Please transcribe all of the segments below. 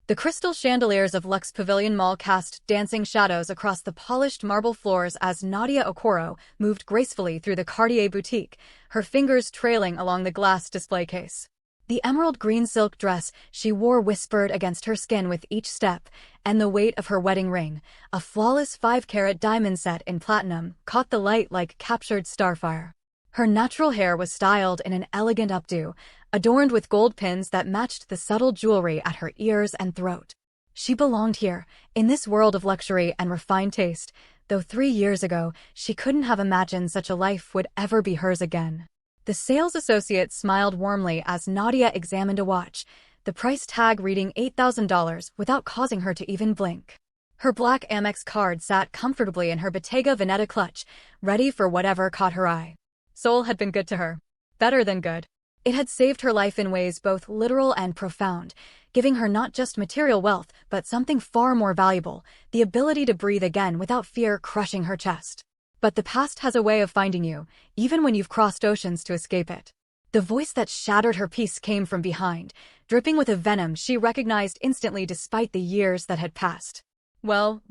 The crystal chandeliers of Lux Pavilion Mall cast dancing shadows across the polished marble floors as Nadia Okoro moved gracefully through the Cartier boutique, her fingers trailing along the glass display case. The emerald green silk dress she wore whispered against her skin with each step, and the weight of her wedding ring, a flawless 5-carat diamond set in platinum, caught the light like captured starfire. Her natural hair was styled in an elegant updo, adorned with gold pins that matched the subtle jewelry at her ears and throat. She belonged here, in this world of luxury and refined taste, though 3 years ago she couldn't have imagined such a life would ever be hers again. The sales associate smiled warmly as Nadia examined a watch, the price tag reading $8,000 without causing her to even blink. Her black Amex card sat comfortably in her Bottega Veneta clutch, ready for whatever caught her eye. Seoul had been good to her. Better than good. It had saved her life in ways both literal and profound, giving her not just material wealth but something far more valuable, the ability to breathe again without fear crushing her chest. But the past has a way of finding you, even when you've crossed oceans to escape it. The voice that shattered her peace came from behind, dripping with a venom she recognized instantly despite the years that had passed. Well.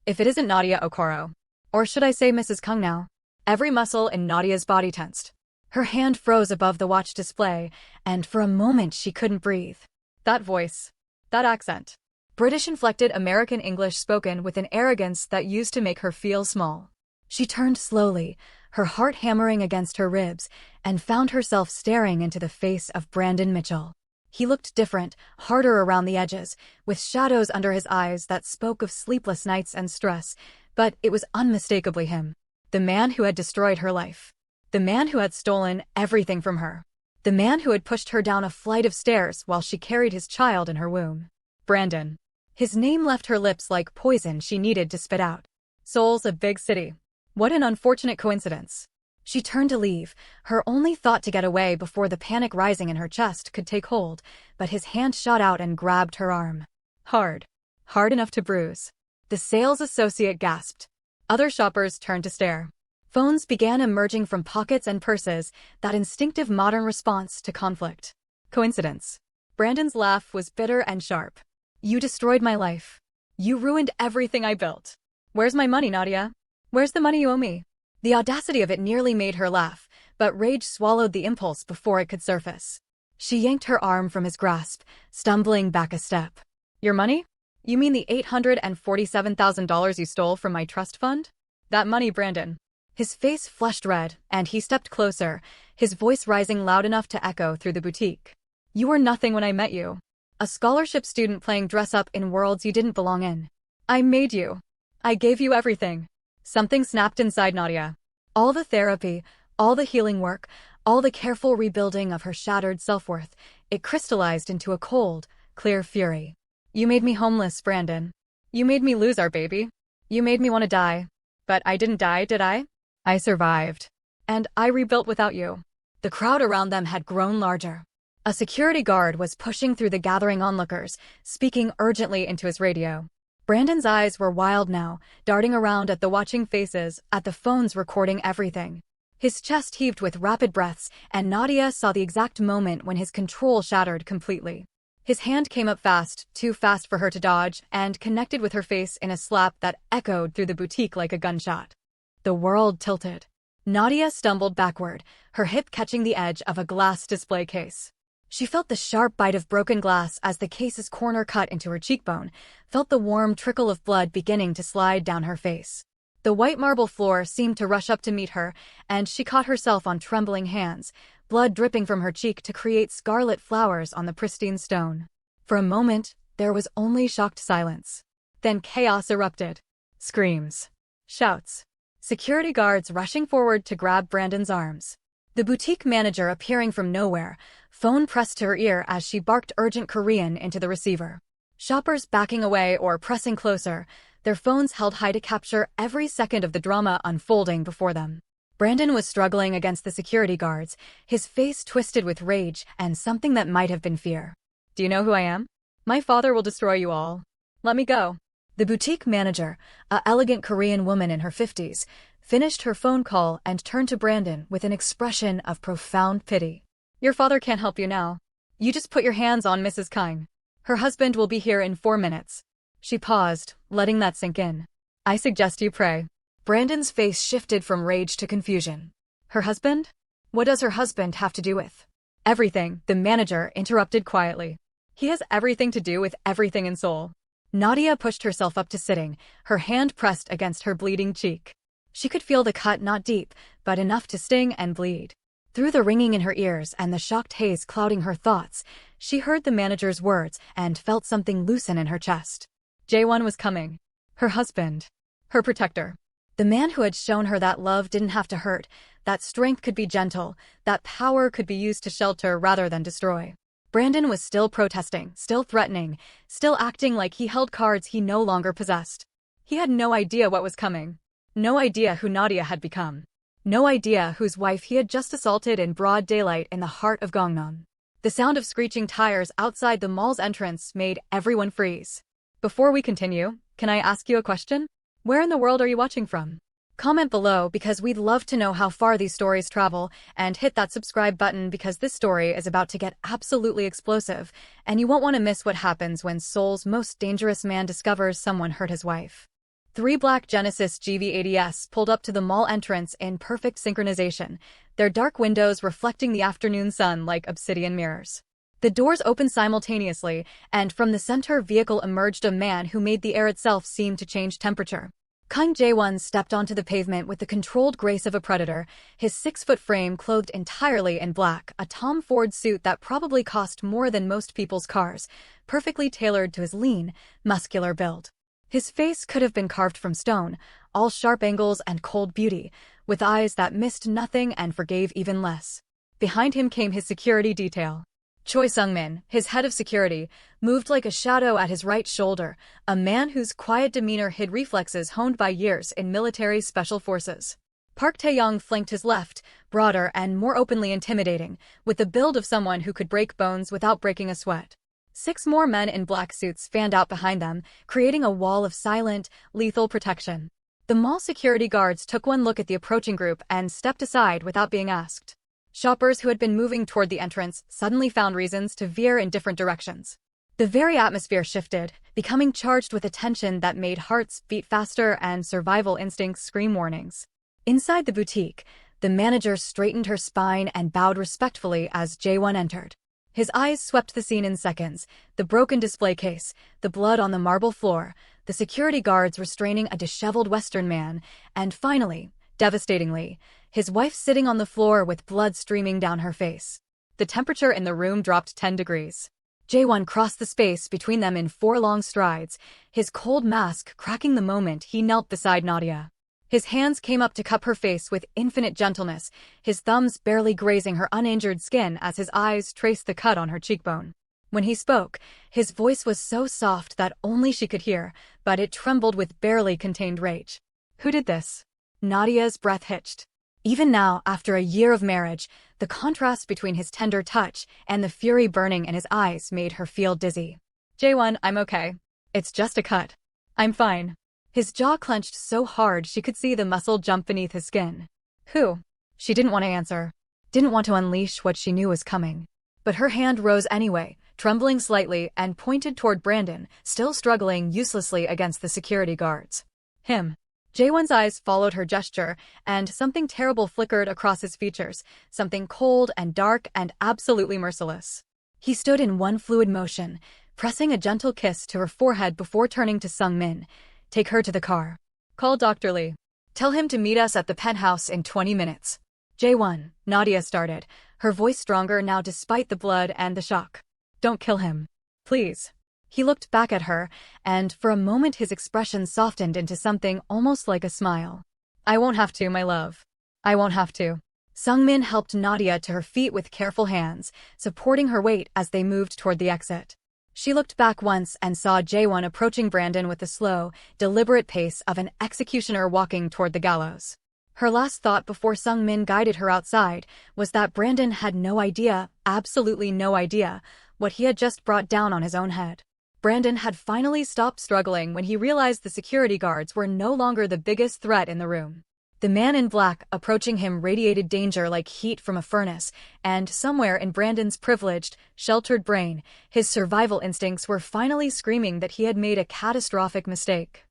If it isn't Nadia Okoro. Or should I say Mrs. Kung now? Every muscle in Nadia's body tensed. Her hand froze above the watch display, and for a moment she couldn't breathe. That voice. That accent. British-inflected American English spoken with an arrogance that used to make her feel small. She turned slowly, her heart hammering against her ribs, and found herself staring into the face of Brandon Mitchell. He looked different, harder around the edges, with shadows under his eyes that spoke of sleepless nights and stress, but it was unmistakably him. The man who had destroyed her life. The man who had stolen everything from her. The man who had pushed her down a flight of stairs while she carried his child in her womb. Brandon. His name left her lips like poison she needed to spit out. Seoul's a big city. What an unfortunate coincidence. She turned to leave, her only thought to get away before the panic rising in her chest could take hold, but his hand shot out and grabbed her arm. Hard. Hard enough to bruise. The sales associate gasped. Other shoppers turned to stare. Phones began emerging from pockets and purses, that instinctive modern response to conflict. Coincidence. Brandon's laugh was bitter and sharp. You destroyed my life. You ruined everything I built. Where's my money, Nadia? Where's the money you owe me? The audacity of it nearly made her laugh, but rage swallowed the impulse before it could surface. She yanked her arm from his grasp, stumbling back a step. Your money? You mean the $847,000 you stole from my trust fund? That money, Brandon. His face flushed red, and he stepped closer, his voice rising loud enough to echo through the boutique. You were nothing when I met you. A scholarship student playing dress-up in worlds you didn't belong in. I made you. I gave you everything. Something snapped inside Nadia. All the therapy, all the healing work, all the careful rebuilding of her shattered self-worth, it crystallized into a cold, clear fury. You made me homeless, Brandon. You made me lose our baby. You made me want to die. But I didn't die, did I? I survived. And I rebuilt without you. The crowd around them had grown larger. A security guard was pushing through the gathering onlookers, speaking urgently into his radio. Brandon's eyes were wild now, darting around at the watching faces, at the phones recording everything. His chest heaved with rapid breaths, and Nadia saw the exact moment when his control shattered completely. His hand came up fast, too fast for her to dodge, and connected with her face in a slap that echoed through the boutique like a gunshot. The world tilted. Nadia stumbled backward, her hip catching the edge of a glass display case. She felt the sharp bite of broken glass as the case's corner cut into her cheekbone, felt the warm trickle of blood beginning to slide down her face. The white marble floor seemed to rush up to meet her, and she caught herself on trembling hands, blood dripping from her cheek to create scarlet flowers on the pristine stone. For a moment, there was only shocked silence. Then chaos erupted. Screams. Shouts. Security guards rushing forward to grab Brandon's arms. The boutique manager appearing from nowhere, phone pressed to her ear as she barked urgent Korean into the receiver. Shoppers backing away or pressing closer, their phones held high to capture every second of the drama unfolding before them. Brandon was struggling against the security guards, his face twisted with rage and something that might have been fear. Do you know who I am? My father will destroy you all. Let me go. The boutique manager, a elegant Korean woman in her 50s, finished her phone call and turned to Brandon with an expression of profound pity. Your father can't help you now. You just put your hands on Mrs. Kang. Her husband will be here in 4 minutes. She paused, letting that sink in. I suggest you pray. Brandon's face shifted from rage to confusion. Her husband? What does her husband have to do with? Everything, the manager interrupted quietly. He has everything to do with everything in Seoul. Nadia pushed herself up to sitting, her hand pressed against her bleeding cheek. She could feel the cut not deep, but enough to sting and bleed. Through the ringing in her ears and the shocked haze clouding her thoughts, she heard the manager's words and felt something loosen in her chest. Jaewon was coming. Her husband. Her protector. The man who had shown her that love didn't have to hurt, that strength could be gentle, that power could be used to shelter rather than destroy. Brandon was still protesting, still threatening, still acting like he held cards he no longer possessed. He had no idea what was coming. No idea who Nadia had become. No idea whose wife he had just assaulted in broad daylight in the heart of Gangnam. The sound of screeching tires outside the mall's entrance made everyone freeze. Before we continue, can I ask you a question? Where in the world are you watching from? Comment below because we'd love to know how far these stories travel, and hit that subscribe button because this story is about to get absolutely explosive, and you won't want to miss what happens when Seoul's most dangerous man discovers someone hurt his wife. 3 black Genesis GV80s pulled up to the mall entrance in perfect synchronization, their dark windows reflecting the afternoon sun like obsidian mirrors. The doors opened simultaneously, and from the center vehicle emerged a man who made the air itself seem to change temperature. Kang Jae-won stepped onto the pavement with the controlled grace of a predator, his 6-foot frame clothed entirely in black, a Tom Ford suit that probably cost more than most people's cars, perfectly tailored to his lean, muscular build. His face could have been carved from stone, all sharp angles and cold beauty, with eyes that missed nothing and forgave even less. Behind him came his security detail. Choi Sung-min, his head of security, moved like a shadow at his right shoulder, a man whose quiet demeanor hid reflexes honed by years in military special forces. Park Tae-young flanked his left, broader and more openly intimidating, with the build of someone who could break bones without breaking a sweat. 6 more men in black suits fanned out behind them, creating a wall of silent, lethal protection. The mall security guards took one look at the approaching group and stepped aside without being asked. Shoppers who had been moving toward the entrance suddenly found reasons to veer in different directions. The very atmosphere shifted, becoming charged with a tension that made hearts beat faster and survival instincts scream warnings. Inside the boutique, the manager straightened her spine and bowed respectfully as Jae-won entered. His eyes swept the scene in seconds, the broken display case, the blood on the marble floor, the security guards restraining a disheveled Western man, and finally, devastatingly, his wife sitting on the floor with blood streaming down her face. The temperature in the room dropped 10 degrees. Jae-won crossed the space between them in 4 long strides, his cold mask cracking the moment he knelt beside Nadia. His hands came up to cup her face with infinite gentleness, his thumbs barely grazing her uninjured skin as his eyes traced the cut on her cheekbone. When he spoke, his voice was so soft that only she could hear, but it trembled with barely contained rage. Who did this? Nadia's breath hitched. Even now, after a year of marriage, the contrast between his tender touch and the fury burning in his eyes made her feel dizzy. Jae-won, I'm okay. It's just a cut. I'm fine. His jaw clenched so hard she could see the muscle jump beneath his skin. Who? She didn't want to answer. Didn't want to unleash what she knew was coming. But her hand rose anyway, trembling slightly, and pointed toward Brandon, still struggling uselessly against the security guards. Him. Jae-won's eyes followed her gesture, and something terrible flickered across his features, something cold and dark and absolutely merciless. He stood in one fluid motion, pressing a gentle kiss to her forehead before turning to Sung-min. Take her to the car. Call Dr. Lee. Tell him to meet us at the penthouse in 20 minutes. Jae-won, Nadia started, her voice stronger now despite the blood and the shock. Don't kill him. Please. He looked back at her, and for a moment his expression softened into something almost like a smile. I won't have to, my love. I won't have to. Sung-min helped Nadia to her feet with careful hands, supporting her weight as they moved toward the exit. She looked back once and saw Jae-won approaching Brandon with the slow, deliberate pace of an executioner walking toward the gallows. Her last thought before Sung-min guided her outside was that Brandon had no idea, absolutely no idea, what he had just brought down on his own head. Brandon had finally stopped struggling when he realized the security guards were no longer the biggest threat in the room. The man in black approaching him radiated danger like heat from a furnace, and somewhere in Brandon's privileged, sheltered brain, his survival instincts were finally screaming that he had made a catastrophic mistake.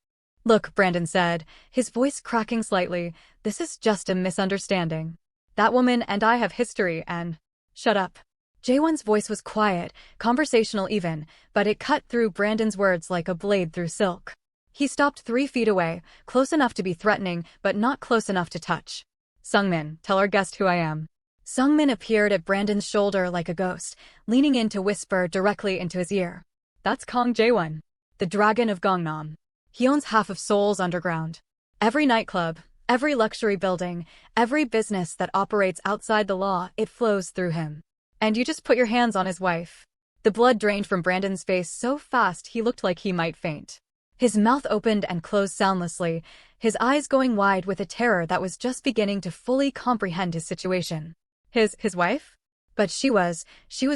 "Look," Brandon said, his voice cracking slightly, "this is just a misunderstanding. That woman and I have history and—" "Shut up." Jaewon's voice was quiet, conversational even, but it cut through Brandon's words like a blade through silk. He stopped 3 feet away, close enough to be threatening, but not close enough to touch. "Sungmin, tell our guest who I am." Sungmin appeared at Brandon's shoulder like a ghost, leaning in to whisper directly into his ear. "That's Kong Jaewon, the Dragon of Gangnam. He owns half of Seoul's underground. Every nightclub, every luxury building, every business that operates outside the law, it flows through him. And you just put your hands on his wife." The blood drained from Brandon's face so fast he looked like he might faint. His mouth opened and closed soundlessly, his eyes going wide with a terror that was just beginning to fully comprehend his situation. His wife? But she was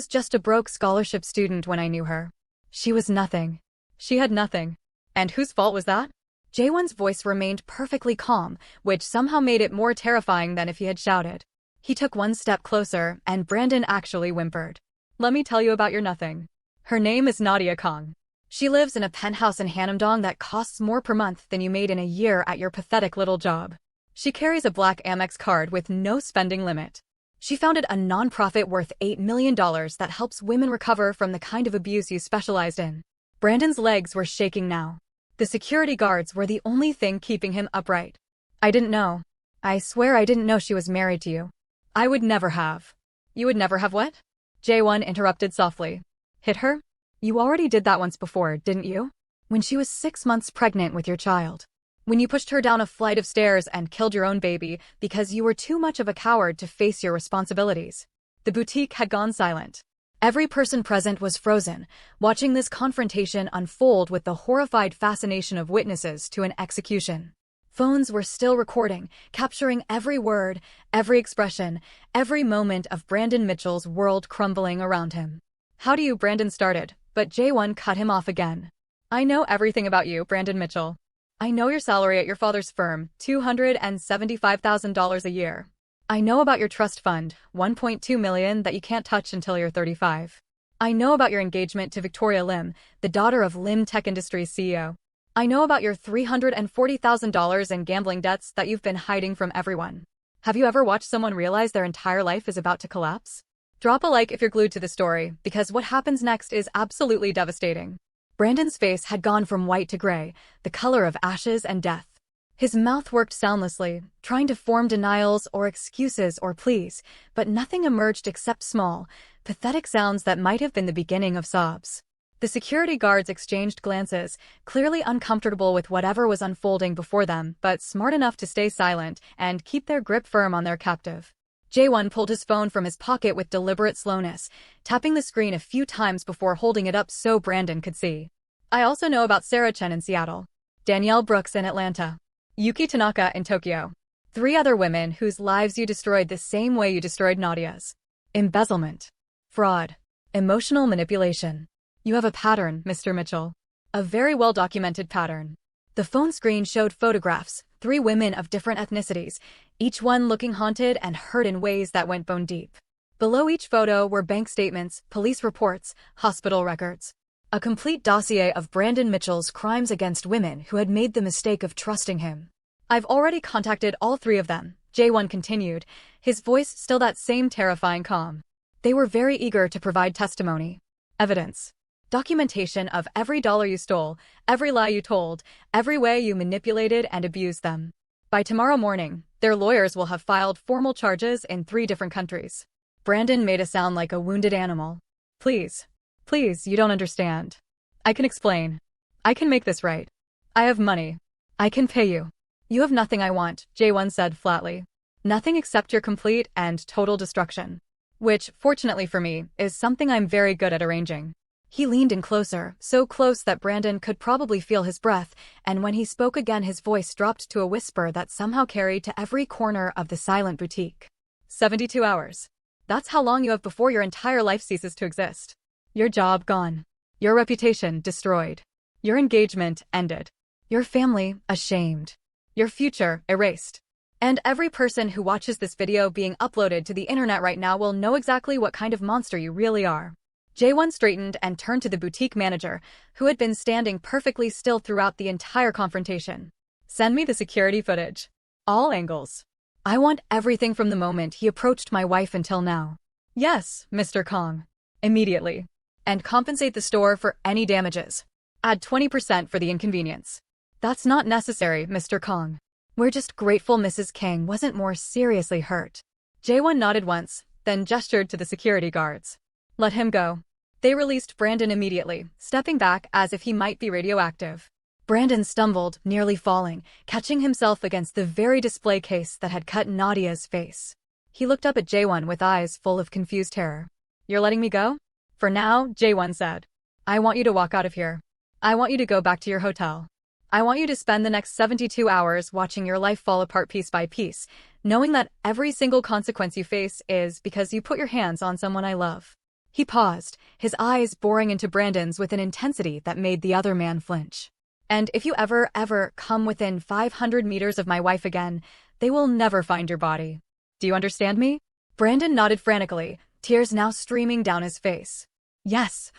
just a broke scholarship student when I knew her. She was nothing. She had nothing. And whose fault was that? Jaewon's voice remained perfectly calm, which somehow made it more terrifying than if he had shouted. He took 1 step closer, and Brandon actually whimpered. "Let me tell you about your nothing. Her name is Nadia Kong. She lives in a penthouse in Hanamdong that costs more per month than you made in a year at your pathetic little job. She carries a black Amex card with no spending limit. She founded a nonprofit worth $8 million that helps women recover from the kind of abuse you specialized in." Brandon's legs were shaking now. The security guards were the only thing keeping him upright. "I didn't know. I swear I didn't know she was married to you. I would never have." "You would never have what?" Jaewon interrupted softly. "Hit her? You already did that once before, didn't you? When she was 6 months pregnant with your child. When you pushed her down a flight of stairs and killed your own baby because you were too much of a coward to face your responsibilities." The boutique had gone silent. Every person present was frozen, watching this confrontation unfold with the horrified fascination of witnesses to an execution. Phones were still recording, capturing every word, every expression, every moment of Brandon Mitchell's world crumbling around him. "How do you?" Brandon started, but Jaewon cut him off again. "I know everything about you, Brandon Mitchell. I know your salary at your father's firm, $275,000 a year. I know about your trust fund, $1.2 million that you can't touch until you're 35. I know about your engagement to Victoria Lim, the daughter of Lim Tech Industries CEO. I know about your $340,000 in gambling debts that you've been hiding from everyone. Have you ever watched someone realize their entire life is about to collapse? Drop a like if you're glued to the story, because what happens next is absolutely devastating." Brandon's face had gone from white to gray, the color of ashes and death. His mouth worked soundlessly, trying to form denials or excuses or pleas, but nothing emerged except small, pathetic sounds that might have been the beginning of sobs. The security guards exchanged glances, clearly uncomfortable with whatever was unfolding before them, but smart enough to stay silent and keep their grip firm on their captive. Jaewon pulled his phone from his pocket with deliberate slowness, tapping the screen a few times before holding it up so Brandon could see. "I also know about Sarah Chen in Seattle, Danielle Brooks in Atlanta, Yuki Tanaka in Tokyo. 3 other women whose lives you destroyed the same way you destroyed Nadia's. Embezzlement. Fraud. Emotional manipulation. You have a pattern, Mr. Mitchell. A very well-documented pattern." The phone screen showed photographs, 3 women of different ethnicities, each one looking haunted and hurt in ways that went bone deep. Below each photo were bank statements, police reports, hospital records. A complete dossier of Brandon Mitchell's crimes against women who had made the mistake of trusting him. "I've already contacted all 3 of them," Jaewon continued, his voice still that same terrifying calm. "They were very eager to provide testimony. Evidence. Documentation of every dollar you stole, every lie you told, every way you manipulated and abused them. By tomorrow morning, their lawyers will have filed formal charges in 3 different countries." Brandon made a sound like a wounded animal. Please, you don't understand. I can explain. I can make this right. I have money. I can pay you." "You have nothing I want," Jaewon said flatly. "Nothing except your complete and total destruction. Which, fortunately for me, is something I'm very good at arranging." He leaned in closer, so close that Brandon could probably feel his breath, and when he spoke again his voice dropped to a whisper that somehow carried to every corner of the silent boutique. 72 hours. That's how long you have before your entire life ceases to exist. Your job gone. Your reputation destroyed. Your engagement ended. Your family ashamed. Your future erased. And every person who watches this video being uploaded to the internet right now will know exactly what kind of monster you really are. Jaewon straightened and turned to the boutique manager, who had been standing perfectly still throughout the entire confrontation. Send me the security footage. All angles. I want everything from the moment he approached my wife until now. Yes, Mr. Kong. Immediately. And compensate the store for any damages. Add 20% for the inconvenience. That's not necessary, Mr. Kong. We're just grateful Mrs. King wasn't more seriously hurt. Jaewon nodded once, then gestured to the security guards. Let him go. They released Brandon immediately, stepping back as if he might be radioactive. Brandon stumbled, nearly falling, catching himself against the very display case that had cut Nadia's face. He looked up at Jaewon with eyes full of confused terror. You're letting me go? For now, Jaewon said. I want you to walk out of here. I want you to go back to your hotel. I want you to spend the next 72 hours watching your life fall apart piece by piece, knowing that every single consequence you face is because you put your hands on someone I love. He paused, his eyes boring into Brandon's with an intensity that made the other man flinch. And if you ever come within 500 meters of my wife again, they will never find your body. Do you understand me? Brandon nodded frantically, tears now streaming down his face. Yes,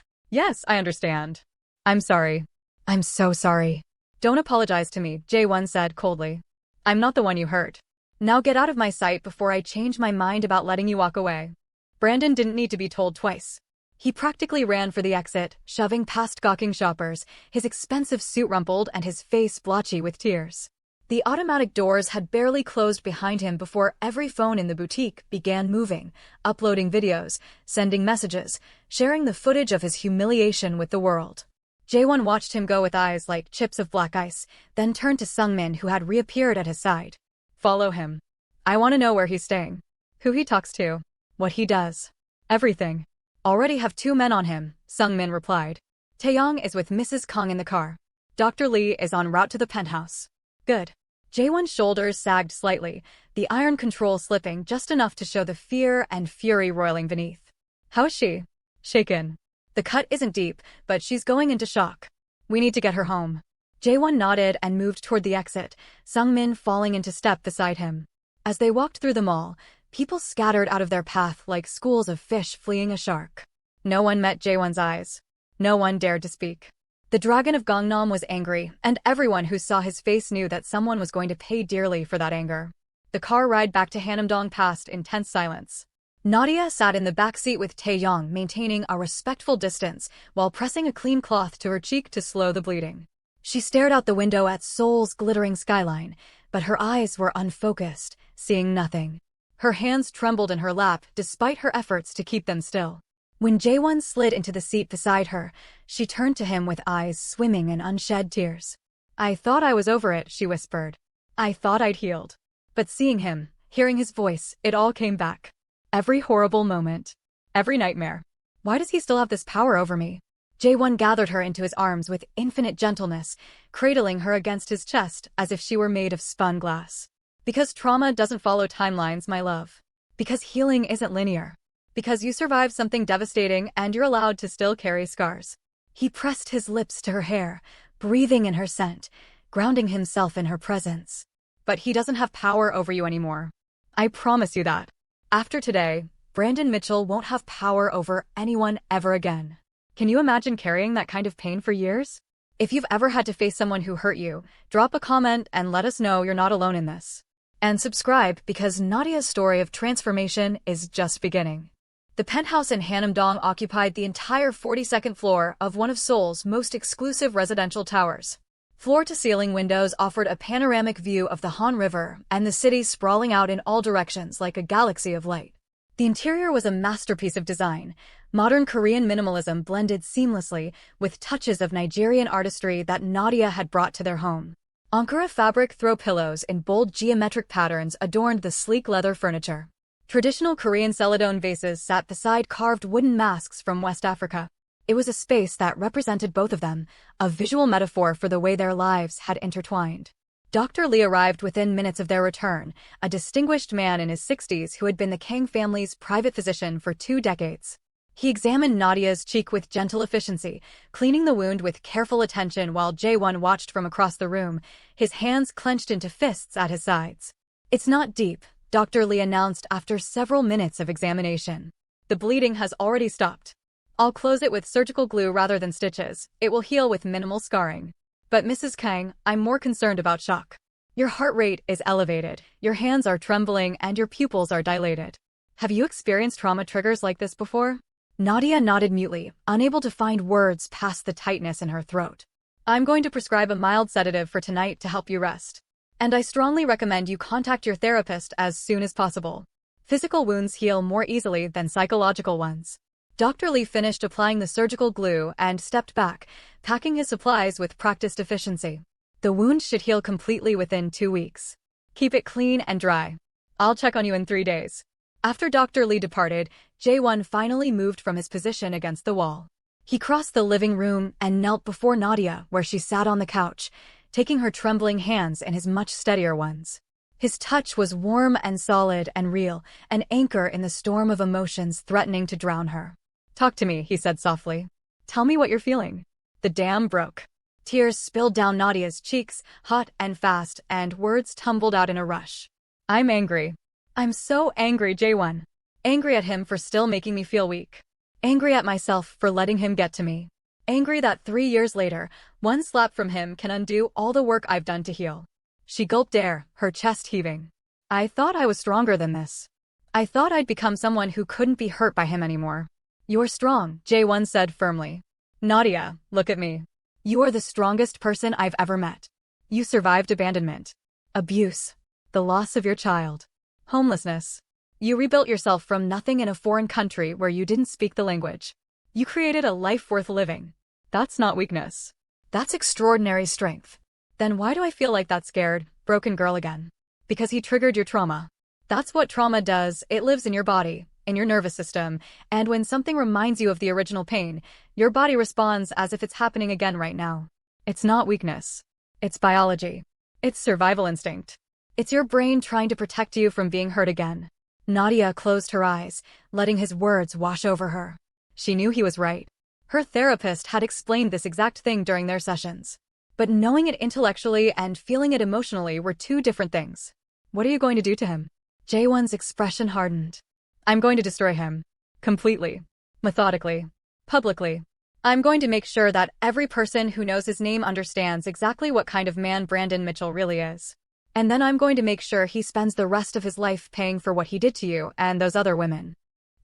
I understand. I'm sorry. I'm so sorry. Don't apologize to me, Jaewon said coldly. I'm not the one you hurt. Now get out of my sight before I change my mind about letting you walk away. Brandon didn't need to be told twice. He practically ran for the exit, shoving past gawking shoppers, his expensive suit rumpled and his face blotchy with tears. The automatic doors had barely closed behind him before every phone in the boutique began moving, uploading videos, sending messages, sharing the footage of his humiliation with the world. Jaewon watched him go with eyes like chips of black ice, then turned to Sungmin who had reappeared at his side. Follow him. I want to know where he's staying, who he talks to, what he does. Everything. Already have 2 men on him, Sungmin replied. Taeyong is with Mrs. Kong in the car. Dr. Lee is en route to the penthouse. Good. Jaewon's shoulders sagged slightly, the iron control slipping just enough to show the fear and fury roiling beneath. How is she? Shaken. The cut isn't deep, but she's going into shock. We need to get her home. Jaewon nodded and moved toward the exit, Sungmin falling into step beside him. As they walked through the mall, people scattered out of their path like schools of fish fleeing a shark. No one met Jaewon's eyes. No one dared to speak. The Dragon of Gangnam was angry, and everyone who saw his face knew that someone was going to pay dearly for that anger. The car ride back to Hanamdong passed in tense silence. Nadia sat in the back seat with Taeyong maintaining a respectful distance while pressing a clean cloth to her cheek to slow the bleeding. She stared out the window at Seoul's glittering skyline, but her eyes were unfocused, seeing nothing. Her hands trembled in her lap despite her efforts to keep them still. When Jaewon slid into the seat beside her, she turned to him with eyes swimming in unshed tears. I thought I was over it, she whispered. I thought I'd healed. But seeing him, hearing his voice, it all came back. Every horrible moment. Every nightmare. Why does he still have this power over me? Jaewon gathered her into his arms with infinite gentleness, cradling her against his chest as if she were made of spun glass. Because trauma doesn't follow timelines, my love. Because healing isn't linear. Because you survived something devastating and you're allowed to still carry scars. He pressed his lips to her hair, breathing in her scent, grounding himself in her presence. But he doesn't have power over you anymore. I promise you that. After today, Brandon Mitchell won't have power over anyone ever again. Can you imagine carrying that kind of pain for years? If you've ever had to face someone who hurt you, drop a comment and let us know you're not alone in this. And subscribe because Nadia's story of transformation is just beginning. The penthouse in Hanamdong occupied the entire 42nd floor of one of Seoul's most exclusive residential towers. Floor-to-ceiling windows offered a panoramic view of the Han River and the city sprawling out in all directions like a galaxy of light. The interior was a masterpiece of design. Modern Korean minimalism blended seamlessly with touches of Nigerian artistry that Nadia had brought to their home. Ankara fabric throw pillows in bold geometric patterns adorned the sleek leather furniture. Traditional Korean celadon vases sat beside carved wooden masks from West Africa. It was a space that represented both of them, a visual metaphor for the way their lives had intertwined. Dr. Lee arrived within minutes of their return, a distinguished man in his 60s who had been the Kang family's private physician for 2 decades. He examined Nadia's cheek with gentle efficiency, cleaning the wound with careful attention while Jaewon watched from across the room, his hands clenched into fists at his sides. It's not deep, Dr. Lee announced after several minutes of examination. The bleeding has already stopped. I'll close it with surgical glue rather than stitches. It will heal with minimal scarring. But Mrs. Kang, I'm more concerned about shock. Your heart rate is elevated, your hands are trembling, and your pupils are dilated. Have you experienced trauma triggers like this before? Nadia nodded mutely, unable to find words past the tightness in her throat. I'm going to prescribe a mild sedative for tonight to help you rest. And I strongly recommend you contact your therapist as soon as possible. Physical wounds heal more easily than psychological ones. Dr. Lee finished applying the surgical glue and stepped back, packing his supplies with practiced efficiency. The wound should heal completely within 2 weeks. Keep it clean and dry. I'll check on you in 3 days. After Dr. Lee departed, Jae-won finally moved from his position against the wall. He crossed the living room and knelt before Nadia, where she sat on the couch, taking her trembling hands in his much steadier ones. His touch was warm and solid and real, an anchor in the storm of emotions threatening to drown her. Talk to me, he said softly. Tell me what you're feeling. The dam broke. Tears spilled down Nadia's cheeks, hot and fast, and words tumbled out in a rush. I'm angry. I'm so angry, Jae-won. Angry at him for still making me feel weak. Angry at myself for letting him get to me. Angry that 3 years later, one slap from him can undo all the work I've done to heal. She gulped air, her chest heaving. I thought I was stronger than this. I thought I'd become someone who couldn't be hurt by him anymore. You're strong, Jae-won said firmly. Nadia, look at me. You are the strongest person I've ever met. You survived abandonment, abuse, the loss of your child, homelessness. You rebuilt yourself from nothing in a foreign country where you didn't speak the language. You created a life worth living. That's not weakness. That's extraordinary strength. Then why do I feel like that scared, broken girl again? Because he triggered your trauma. That's what trauma does. It lives in your body, in your nervous system, and when something reminds you of the original pain, your body responds as if it's happening again right now. It's not weakness. It's biology. It's survival instinct. It's your brain trying to protect you from being hurt again. Nadia closed her eyes, letting his words wash over her. She knew he was right. Her therapist had explained this exact thing during their sessions. But knowing it intellectually and feeling it emotionally were two different things. What are you going to do to him? Jae-won's expression hardened. I'm going to destroy him. Completely. Methodically. Publicly. I'm going to make sure that every person who knows his name understands exactly what kind of man Brandon Mitchell really is. And then I'm going to make sure he spends the rest of his life paying for what he did to you and those other women.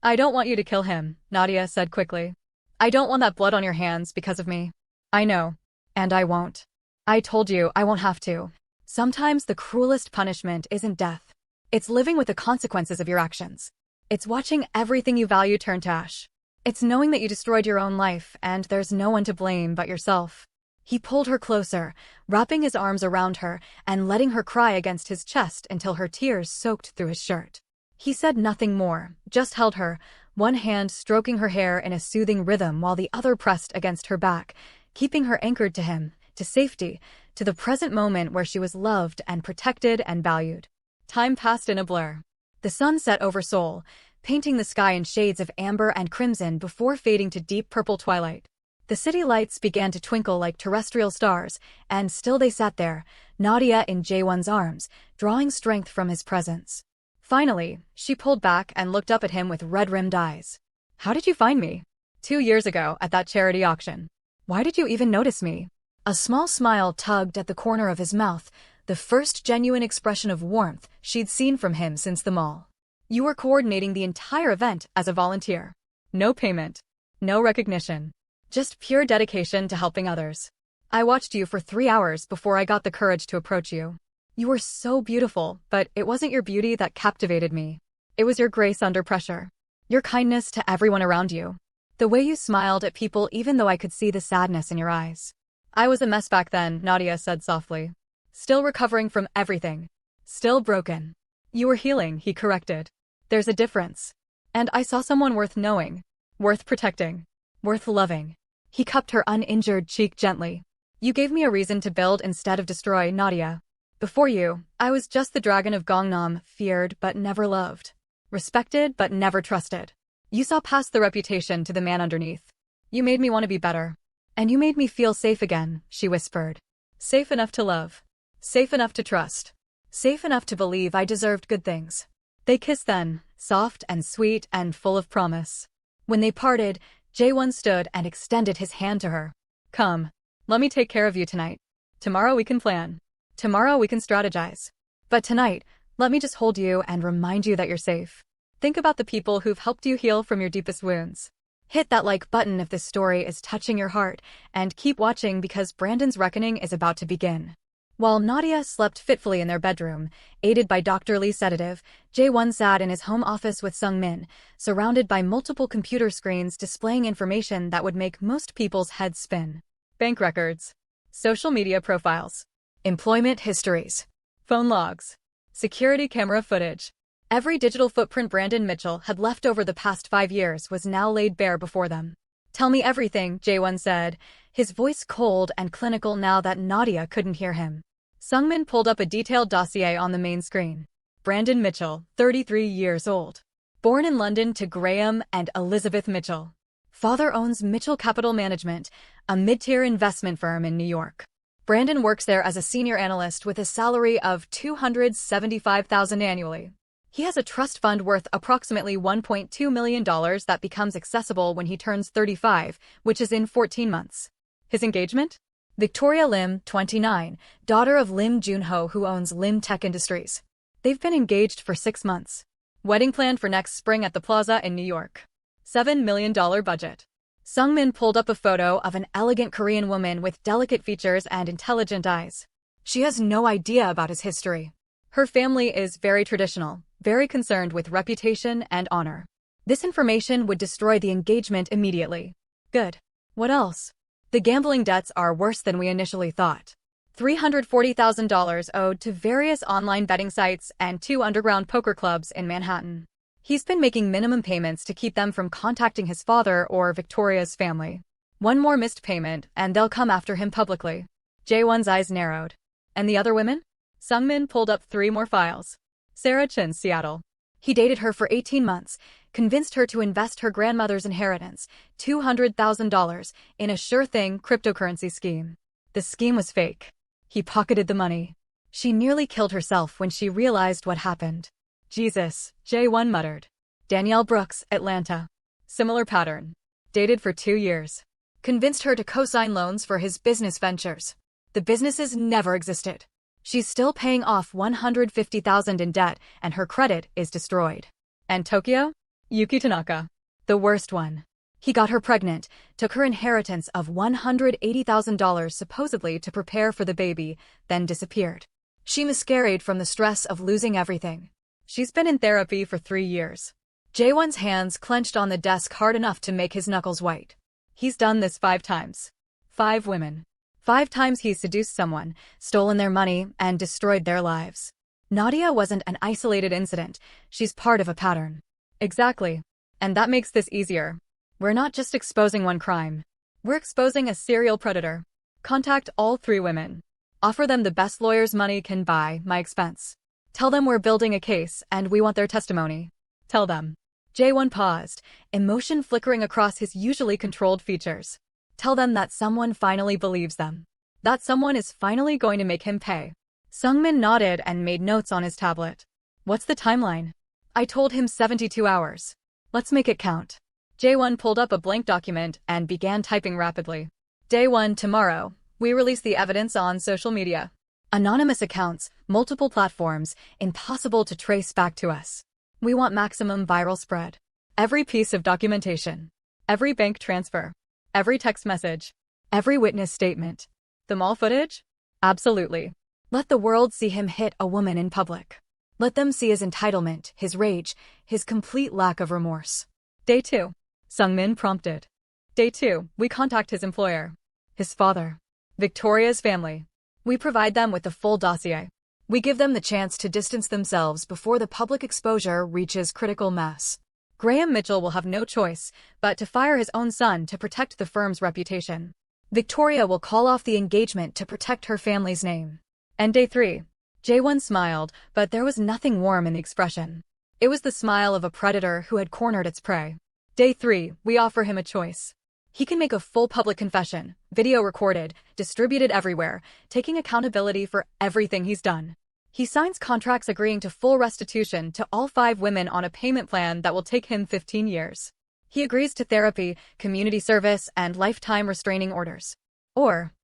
I don't want you to kill him, Nadia said quickly. I don't want that blood on your hands because of me. I know. And I won't. I told you I won't have to. Sometimes the cruelest punishment isn't death. It's living with the consequences of your actions. It's watching everything you value turn to ash. It's knowing that you destroyed your own life and there's no one to blame but yourself. He pulled her closer, wrapping his arms around her and letting her cry against his chest until her tears soaked through his shirt. He said nothing more, just held her, one hand stroking her hair in a soothing rhythm while the other pressed against her back, keeping her anchored to him, to safety, to the present moment where she was loved and protected and valued. Time passed in a blur. The sun set over Seoul, painting the sky in shades of amber and crimson before fading to deep purple twilight. The city lights began to twinkle like terrestrial stars, and still they sat there, Nadia in Jae-won's arms, drawing strength from his presence. Finally, she pulled back and looked up at him with red-rimmed eyes. How did you find me? 2 years ago, at that charity auction. Why did you even notice me? A small smile tugged at the corner of his mouth, the first genuine expression of warmth she'd seen from him since the mall. You were coordinating the entire event as a volunteer. No payment. No recognition. Just pure dedication to helping others. I watched you for 3 hours before I got the courage to approach you. You were so beautiful, but it wasn't your beauty that captivated me. It was your grace under pressure. Your kindness to everyone around you. The way you smiled at people even though I could see the sadness in your eyes. I was a mess back then, Nadia said softly. Still recovering from everything. Still broken. You were healing, he corrected. There's a difference. And I saw someone worth knowing. Worth protecting. Worth loving. He cupped her uninjured cheek gently. You gave me a reason to build instead of destroy, Nadia. Before you, I was just the dragon of Gangnam, feared but never loved. Respected but never trusted. You saw past the reputation to the man underneath. You made me want to be better. And you made me feel safe again, she whispered. Safe enough to love. Safe enough to trust. Safe enough to believe I deserved good things. They kissed then, soft and sweet and full of promise. When they parted, Jae-won stood and extended his hand to her. Come. Let me take care of you tonight. Tomorrow we can plan. Tomorrow we can strategize. But tonight, let me just hold you and remind you that you're safe. Think about the people who've helped you heal from your deepest wounds. Hit that like button if this story is touching your heart, and keep watching because Brandon's reckoning is about to begin. While Nadia slept fitfully in their bedroom, aided by Dr. Lee's sedative, Jae-won sat in his home office with Sung-min, surrounded by multiple computer screens displaying information that would make most people's heads spin. Bank records, social media profiles, employment histories, phone logs, security camera footage. Every digital footprint Brandon Mitchell had left over the past 5 years was now laid bare before them. Tell me everything, Jae-won said, his voice cold and clinical now that Nadia couldn't hear him. Sung-min pulled up a detailed dossier on the main screen. Brandon Mitchell, 33 years old. Born in London to Graham and Elizabeth Mitchell. Father owns Mitchell Capital Management, a mid-tier investment firm in New York. Brandon works there as a senior analyst with a salary of $275,000 annually. He has a trust fund worth approximately $1.2 million that becomes accessible when he turns 35, which is in 14 months. His engagement? Victoria Lim, 29, daughter of Lim Junho who owns Lim Tech Industries. They've been engaged for 6 months. Wedding planned for next spring at the Plaza in New York. $7 million budget. Sung-min pulled up a photo of an elegant Korean woman with delicate features and intelligent eyes. She has no idea about his history. Her family is very traditional, very concerned with reputation and honor. This information would destroy the engagement immediately. Good. What else? The gambling debts are worse than we initially thought. $340,000 owed to various online betting sites and 2 underground poker clubs in Manhattan. He's been making minimum payments to keep them from contacting his father or Victoria's family. One more missed payment, and they'll come after him publicly. Jae-won's eyes narrowed. And the other women? Sung-min pulled up 3 more files. Sarah Chin, Seattle. He dated her for 18 months, convinced her to invest her grandmother's inheritance, $200,000, in a sure-thing cryptocurrency scheme. The scheme was fake. He pocketed the money. She nearly killed herself when she realized what happened. Jesus, Jae-won muttered. Danielle Brooks, Atlanta. Similar pattern. Dated for 2 years. Convinced her to co-sign loans for his business ventures. The businesses never existed. She's still paying off $150,000 in debt, and her credit is destroyed. And Tokyo? Yuki Tanaka. The worst one. He got her pregnant, took her inheritance of $180,000 supposedly to prepare for the baby, then disappeared. She miscarried from the stress of losing everything. She's been in therapy for 3 years. Jae-won's hands clenched on the desk hard enough to make his knuckles white. He's done this 5 times. 5 women. 5 times he's seduced someone, stolen their money, and destroyed their lives. Nadia wasn't an isolated incident. She's part of a pattern. Exactly. And that makes this easier. We're not just exposing one crime. We're exposing a serial predator. Contact all 3 women. Offer them the best lawyers money can buy, my expense. Tell them we're building a case and we want their testimony. Tell them. Jae-won paused, emotion flickering across his usually controlled features. Tell them that someone finally believes them. That someone is finally going to make him pay. Sung-min nodded and made notes on his tablet. What's the timeline? I told him 72 hours. Let's make it count. Jae-won pulled up a blank document and began typing rapidly. Day 1 tomorrow. We release the evidence on social media. Anonymous accounts, multiple platforms, impossible to trace back to us. We want maximum viral spread. Every piece of documentation. Every bank transfer. Every text message. Every witness statement. The mall footage? Absolutely. Let the world see him hit a woman in public. Let them see his entitlement, his rage, his complete lack of remorse. Day 2. Sung-min prompted. Day 2, we contact his employer. His father. Victoria's family. We provide them with the full dossier. We give them the chance to distance themselves before the public exposure reaches critical mass. Graham Mitchell will have no choice but to fire his own son to protect the firm's reputation. Victoria will call off the engagement to protect her family's name. And day 3. Jae-won smiled, but there was nothing warm in the expression. It was the smile of a predator who had cornered its prey. Day 3, we offer him a choice. He can make a full public confession, video recorded, distributed everywhere, taking accountability for everything he's done. He signs contracts agreeing to full restitution to all 5 women on a payment plan that will take him 15 years. He agrees to therapy, community service, and lifetime restraining orders. Or,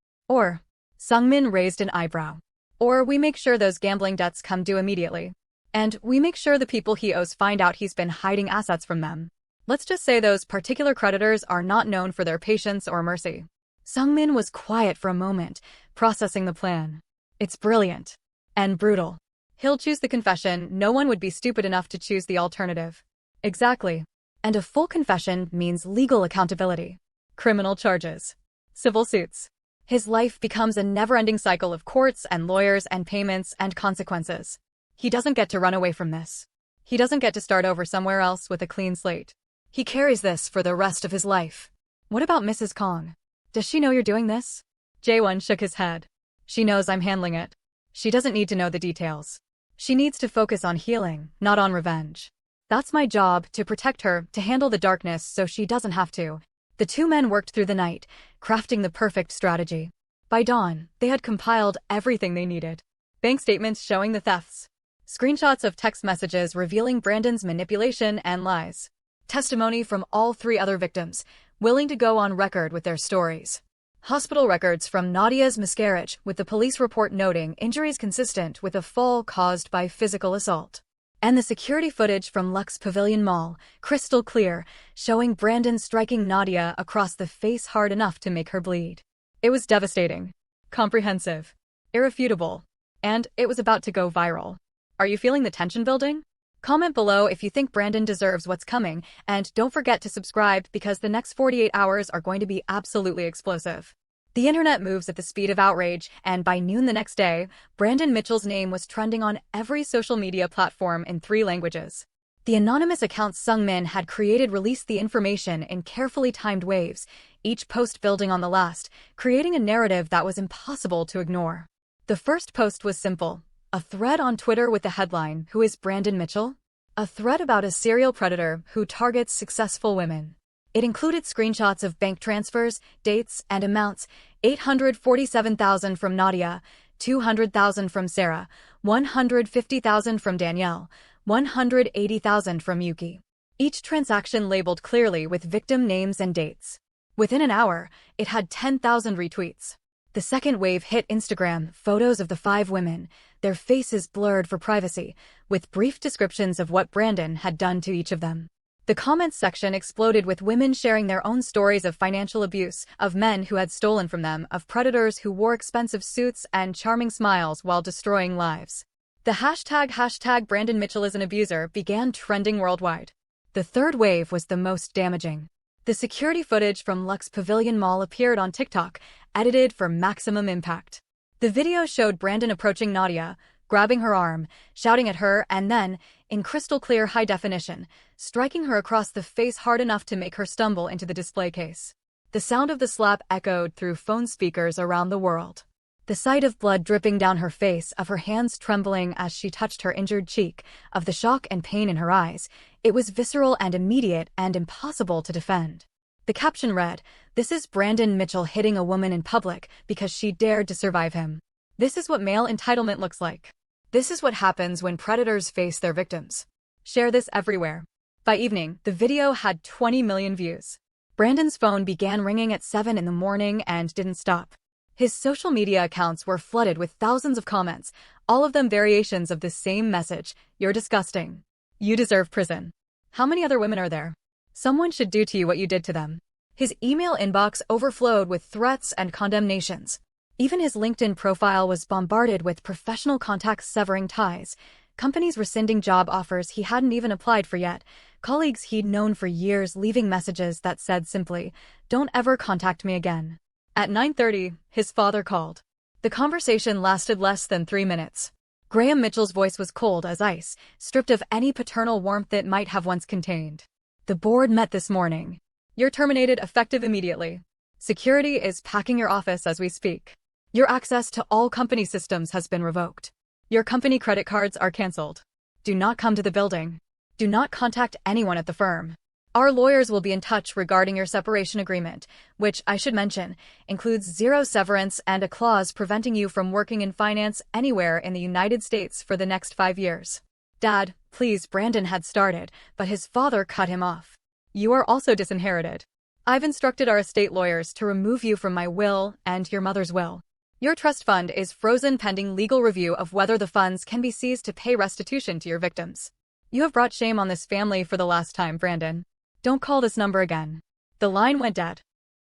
Sungmin raised an eyebrow. Or we make sure those gambling debts come due immediately. And we make sure the people he owes find out he's been hiding assets from them. Let's just say those particular creditors are not known for their patience or mercy. Sungmin was quiet for a moment, processing the plan. It's brilliant. And brutal. He'll choose the confession. No one would be stupid enough to choose the alternative. Exactly. And a full confession means legal accountability. Criminal charges. Civil suits. His life becomes a never-ending cycle of courts and lawyers and payments and consequences. He doesn't get to run away from this. He doesn't get to start over somewhere else with a clean slate. He carries this for the rest of his life. What about Mrs. Kong? Does she know you're doing this? Jaewon shook his head. She knows I'm handling it. She doesn't need to know the details. She needs to focus on healing, not on revenge. That's my job, to protect her, to handle the darkness so she doesn't have to. The 2 men worked through the night, crafting the perfect strategy. By dawn, they had compiled everything they needed. Bank statements showing the thefts. Screenshots of text messages revealing Brandon's manipulation and lies. Testimony from all 3 other victims, willing to go on record with their stories. Hospital records from Nadia's miscarriage, with the police report noting injuries consistent with a fall caused by physical assault. And the security footage from Lux Pavilion Mall, crystal clear, showing Brandon striking Nadia across the face hard enough to make her bleed. It was devastating, comprehensive, irrefutable, and it was about to go viral. Are you feeling the tension building? Comment below if you think Brandon deserves what's coming, and don't forget to subscribe because the next 48 hours are going to be absolutely explosive. The internet moves at the speed of outrage, and by noon the next day, Brandon Mitchell's name was trending on every social media platform in 3 languages. The anonymous account Sungmin had created released the information in carefully timed waves, each post building on the last, creating a narrative that was impossible to ignore. The first post was simple. A thread on Twitter with the headline, "Who is Brandon Mitchell?" A thread about a serial predator who targets successful women. It included screenshots of bank transfers, dates, and amounts: 847,000 from Nadia, 200,000 from Sarah, 150,000 from Danielle, 180,000 from Yuki. Each transaction labeled clearly with victim names and dates. Within an hour, it had 10,000 retweets. The second wave hit Instagram, photos of the 5 women, their faces blurred for privacy, with brief descriptions of what Brandon had done to each of them. The comments section exploded with women sharing their own stories of financial abuse, of men who had stolen from them, of predators who wore expensive suits and charming smiles while destroying lives. The hashtag Brandon Mitchell is an abuser began trending worldwide. The third wave was the most damaging. The security footage from Lux Pavilion Mall appeared on TikTok, edited for maximum impact. The video showed Brandon approaching Nadia, grabbing her arm, shouting at her, and then, in crystal clear high definition, striking her across the face hard enough to make her stumble into the display case. The sound of the slap echoed through phone speakers around the world. The sight of blood dripping down her face, of her hands trembling as she touched her injured cheek, of the shock and pain in her eyes, it was visceral and immediate and impossible to defend. The caption read, "This is Brandon Mitchell hitting a woman in public because she dared to survive him. This is what male entitlement looks like. This is what happens when predators face their victims. Share this everywhere." By evening, the video had 20 million views. Brandon's phone began ringing at 7 in the morning and didn't stop. His social media accounts were flooded with thousands of comments, all of them variations of the same message: "You're disgusting. You deserve prison. How many other women are there? Someone should do to you what you did to them." His email inbox overflowed with threats and condemnations. Even his LinkedIn profile was bombarded with professional contacts severing ties, companies rescinding job offers he hadn't even applied for yet, colleagues he'd known for years leaving messages that said simply, "Don't ever contact me again." At 9:30, his father called. The conversation lasted less than 3 minutes. Graham Mitchell's voice was cold as ice, stripped of any paternal warmth it might have once contained. "The board met this morning. You're terminated effective immediately. Security is packing your office as we speak. Your access to all company systems has been revoked. Your company credit cards are canceled. Do not come to the building. Do not contact anyone at the firm. Our lawyers will be in touch regarding your separation agreement, which, I should mention, includes zero severance and a clause preventing you from working in finance anywhere in the United States for the next 5 years. Dad, please, Brandon had started, but his father cut him off. You are also disinherited. I've instructed our estate lawyers to remove you from my will and your mother's will. Your trust fund is frozen pending legal review of whether the funds can be seized to pay restitution to your victims. You have brought shame on this family for the last time, Brandon. Don't call this number again. The line went dead.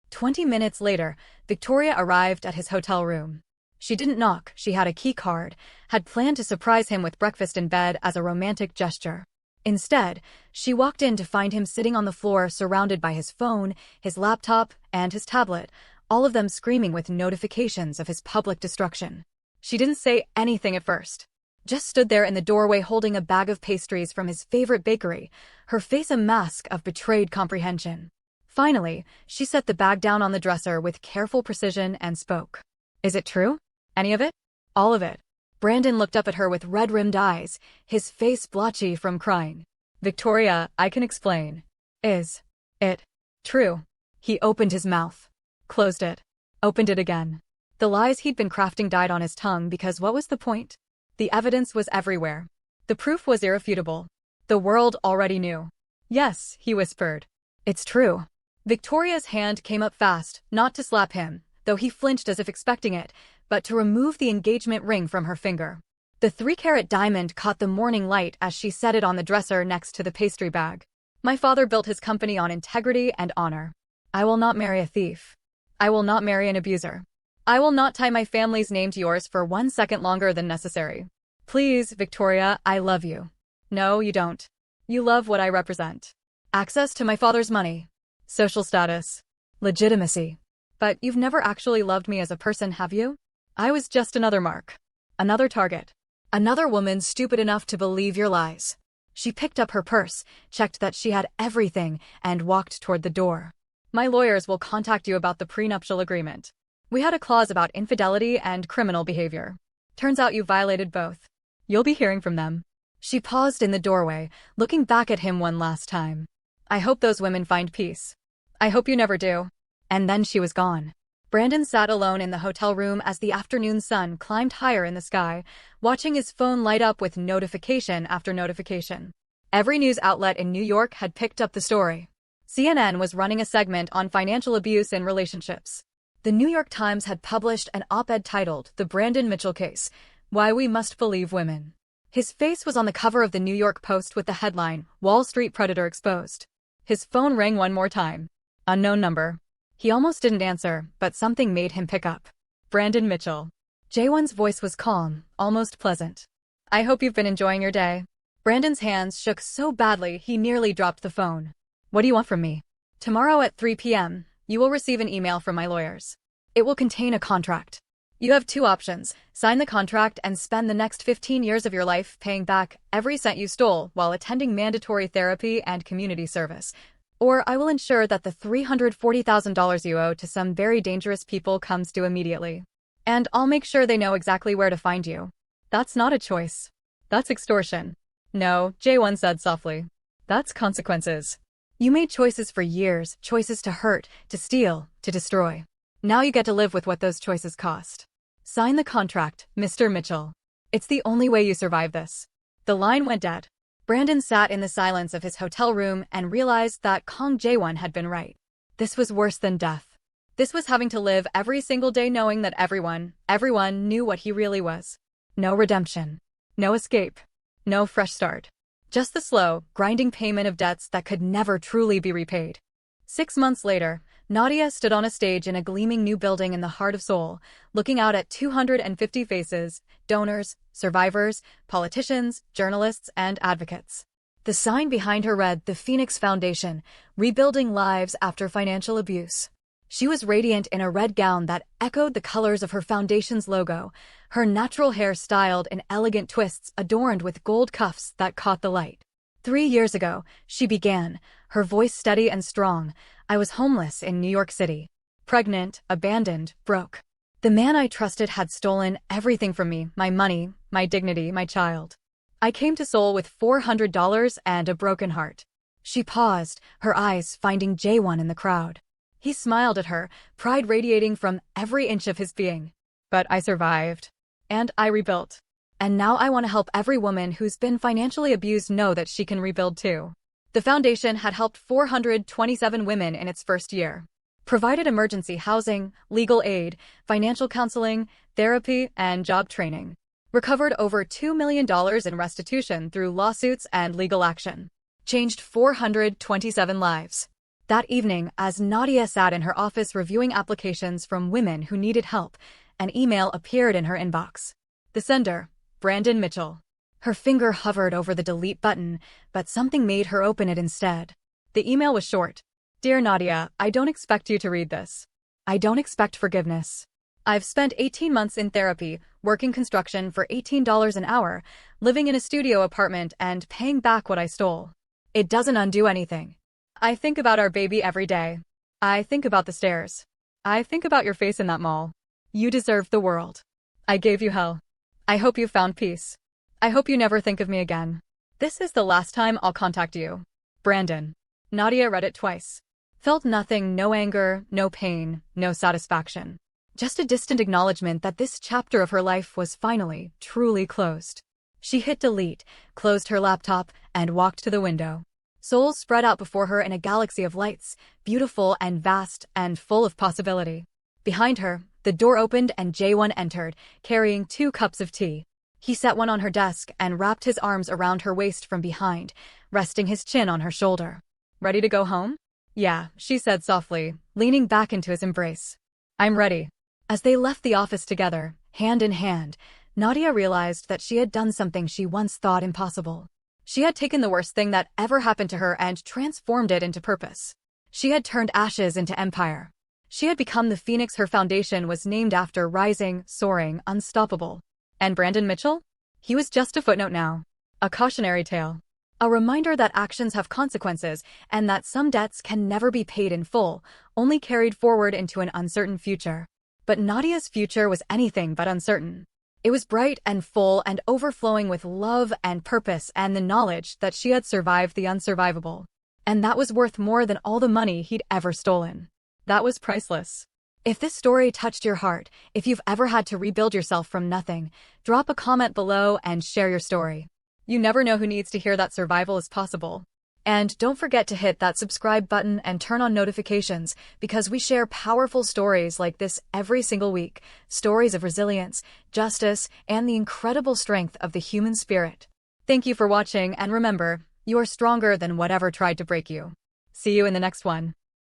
20 minutes later, Victoria arrived at his hotel room. She didn't knock, she had a key card, had planned to surprise him with breakfast in bed as a romantic gesture. Instead, she walked in to find him sitting on the floor surrounded by his phone, his laptop, and his tablet, all of them screaming with notifications of his public destruction. She didn't say anything at first. Just stood there in the doorway holding a bag of pastries from his favorite bakery, her face a mask of betrayed comprehension. Finally, she set the bag down on the dresser with careful precision and spoke. Is it true? Any of it? All of it. Brandon looked up at her with red-rimmed eyes, his face blotchy from crying. Victoria, I can explain. Is it true? He opened his mouth, closed it, opened it again. The lies he'd been crafting died on his tongue because what was the point? The evidence was everywhere. The proof was irrefutable. The world already knew. Yes, he whispered. It's true. Victoria's hand came up fast, not to slap him, though he flinched as if expecting it, but to remove the engagement ring from her finger. The 3-carat diamond caught the morning light as she set it on the dresser next to the pastry bag. My father built his company on integrity and honor. I will not marry a thief. I will not marry an abuser. I will not tie my family's name to yours for 1 second longer than necessary. Please, Victoria, I love you. No, you don't. You love what I represent. Access to my father's money. Social status. Legitimacy. But you've never actually loved me as a person, have you? I was just another mark. Another target. Another woman stupid enough to believe your lies. She picked up her purse, checked that she had everything, and walked toward the door. My lawyers will contact you about the prenuptial agreement. We had a clause about infidelity and criminal behavior. Turns out you violated both. You'll be hearing from them. She paused in the doorway, looking back at him one last time. I hope those women find peace. I hope you never do. And then she was gone. Brandon sat alone in the hotel room as the afternoon sun climbed higher in the sky, watching his phone light up with notification after notification. Every news outlet in New York had picked up the story. CNN was running a segment on financial abuse in relationships. The New York Times had published an op-ed titled The Brandon Mitchell Case, Why We Must Believe Women. His face was on the cover of the New York Post with the headline, Wall Street Predator Exposed. His phone rang one more time. Unknown number. He almost didn't answer, but something made him pick up. Brandon Mitchell. Jaewon's voice was calm, almost pleasant. I hope you've been enjoying your day. Brandon's hands shook so badly he nearly dropped the phone. What do you want from me? Tomorrow at 3 p.m., you will receive an email from my lawyers. It will contain a contract. You have 2 options. Sign the contract and spend the next 15 years of your life paying back every cent you stole while attending mandatory therapy and community service. Or I will ensure that the $340,000 you owe to some very dangerous people comes due immediately. And I'll make sure they know exactly where to find you. That's not a choice. That's extortion. No, Jaewon said softly. That's consequences. You made choices for years, choices to hurt, to steal, to destroy. Now you get to live with what those choices cost. Sign the contract, Mr. Mitchell. It's the only way you survive this. The line went dead. Brandon sat in the silence of his hotel room and realized that Kang Jaewon had been right. This was worse than death. This was having to live every single day knowing that everyone knew what he really was. No redemption. No escape. No fresh start. Just the slow, grinding payment of debts that could never truly be repaid. 6 months later, Nadia stood on a stage in a gleaming new building in the heart of Seoul, looking out at 250 faces, donors, survivors, politicians, journalists, and advocates. The sign behind her read, The Phoenix Foundation, Rebuilding Lives After Financial Abuse. She was radiant in a red gown that echoed the colors of her foundation's logo, her natural hair styled in elegant twists adorned with gold cuffs that caught the light. 3 years ago, she began, her voice steady and strong. I was homeless in New York City. Pregnant, abandoned, broke. The man I trusted had stolen everything from me, my money, my dignity, my child. I came to Seoul with $400 and a broken heart. She paused, her eyes finding Jaewon in the crowd. He smiled at her, pride radiating from every inch of his being. But I survived. And I rebuilt. And now I want to help every woman who's been financially abused know that she can rebuild too. The foundation had helped 427 women in its first year. Provided emergency housing, legal aid, financial counseling, therapy, and job training. Recovered over $2 million in restitution through lawsuits and legal action. Changed 427 lives. That evening, as Nadia sat in her office reviewing applications from women who needed help, an email appeared in her inbox. The sender, Brandon Mitchell. Her finger hovered over the delete button, but something made her open it instead. The email was short. Dear Nadia, I don't expect you to read this. I don't expect forgiveness. I've spent 18 months in therapy, working construction for $18 an hour, living in a studio apartment and paying back what I stole. It doesn't undo anything. I think about our baby every day. I think about the stairs. I think about your face in that mall. You deserve the world. I gave you hell. I hope you found peace. I hope you never think of me again. This is the last time I'll contact you. Brandon. Nadia read it twice. Felt nothing, no anger, no pain, no satisfaction. Just a distant acknowledgement that this chapter of her life was finally, truly closed. She hit delete, closed her laptop, and walked to the window. Seoul spread out before her in a galaxy of lights, beautiful and vast and full of possibility. Behind her, the door opened and Jaewon entered, carrying 2 cups of tea. He set one on her desk and wrapped his arms around her waist from behind, resting his chin on her shoulder. Ready to go home? Yeah, she said softly, leaning back into his embrace. I'm ready. As they left the office together, hand in hand, Nadia realized that she had done something she once thought impossible. She had taken the worst thing that ever happened to her and transformed it into purpose. She had turned ashes into empire. She had become the phoenix her foundation was named after, rising, soaring, unstoppable. And Brandon Mitchell? He was just a footnote now. A cautionary tale. A reminder that actions have consequences and that some debts can never be paid in full, only carried forward into an uncertain future. But Nadia's future was anything but uncertain. It was bright and full and overflowing with love and purpose and the knowledge that she had survived the unsurvivable. And that was worth more than all the money he'd ever stolen. That was priceless. If this story touched your heart, if you've ever had to rebuild yourself from nothing, drop a comment below and share your story. You never know who needs to hear that survival is possible. And don't forget to hit that subscribe button and turn on notifications, because we share powerful stories like this every single week. Stories of resilience, justice, and the incredible strength of the human spirit. Thank you for watching, and remember, you are stronger than whatever tried to break you. See you in the next one.